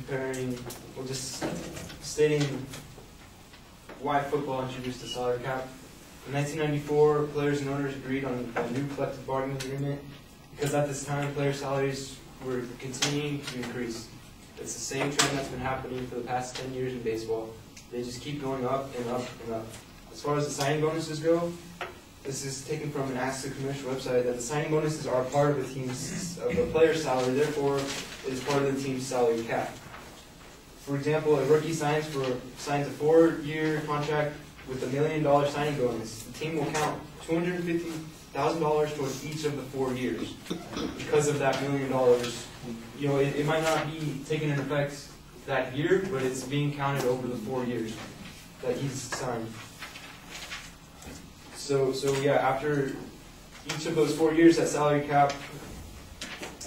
comparing, well, just stating why football introduced the salary cap. In 1994, players and owners agreed on a new collective bargaining agreement because at this time, player salaries were continuing to increase. It's the same trend that's been happening for the past 10 years in baseball. They just keep going up and up and up. As far as the signing bonuses go, this is taken from an Ask the Commissioner website that the signing bonuses are part of the player's salary, therefore it is part of the team's salary cap. For example, a rookie signs a 4-year contract with $1 million signing bonus. The team will count $250,000 towards each of the 4 years because of that $1 million. You know, it might not be taken into effect that year, but it's being counted over the 4 years that he's signed. So yeah, after each of those 4 years, that salary cap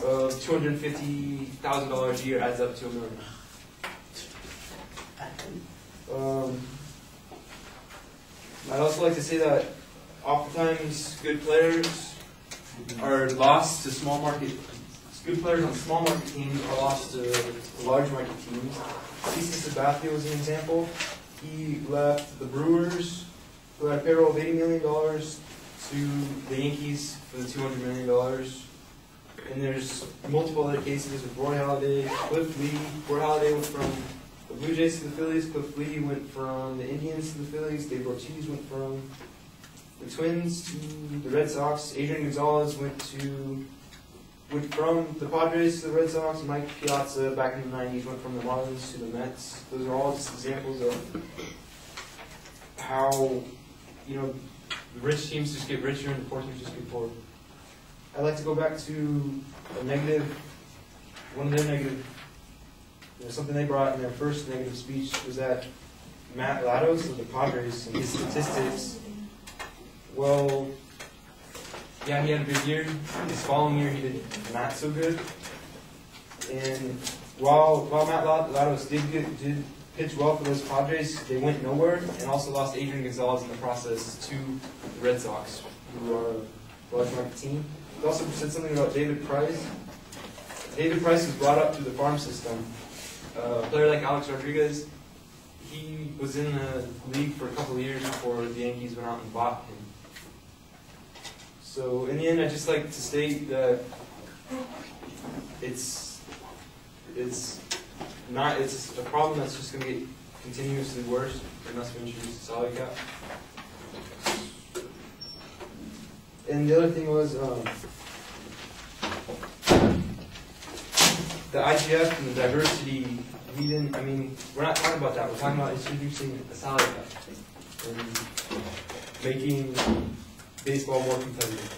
of $250,000 a year adds up to $1 million. I'd also like to say that oftentimes good players are lost to small market. Good players on small market teams are lost to large market teams. C.C. Sabathia was an example. He left the Brewers, who had a payroll of $80 million, to the Yankees for the $200 million. And there's multiple other cases with Roy Halladay, Cliff Lee. Roy Halladay went from the Blue Jays to the Phillies. Cliff Lee went from the Indians to the Phillies. Dave Ortiz went from the Twins to the Red Sox. Adrian Gonzalez went from the Padres to the Red Sox. Mike Piazza, back in the 90s, went from the Marlins to the Mets. Those are all just examples of how, you know, the rich teams just get richer and the poor teams just get poorer. I'd like to go back to one of their negative, something they brought in their first negative speech was that Matt Latos of the Padres and his statistics, well, yeah, he had a good year. His following year, he did not so good. And while Matt Latos did pitch well for those Padres, they went nowhere, and also lost Adrian Gonzalez in the process to the Red Sox, who are a large market team. He also said something about David Price. David Price was brought up through the farm system. A player like Alex Rodriguez, he was in the league for a couple of years before the Yankees went out and bought him. So in the end, I'd just like to state that it's a problem that's just going to get continuously worse unless we introduce the salary cap. And the other thing was the IGF and the diversity. We're not talking about that. We're talking about introducing a salary cap and making baseball more competitive.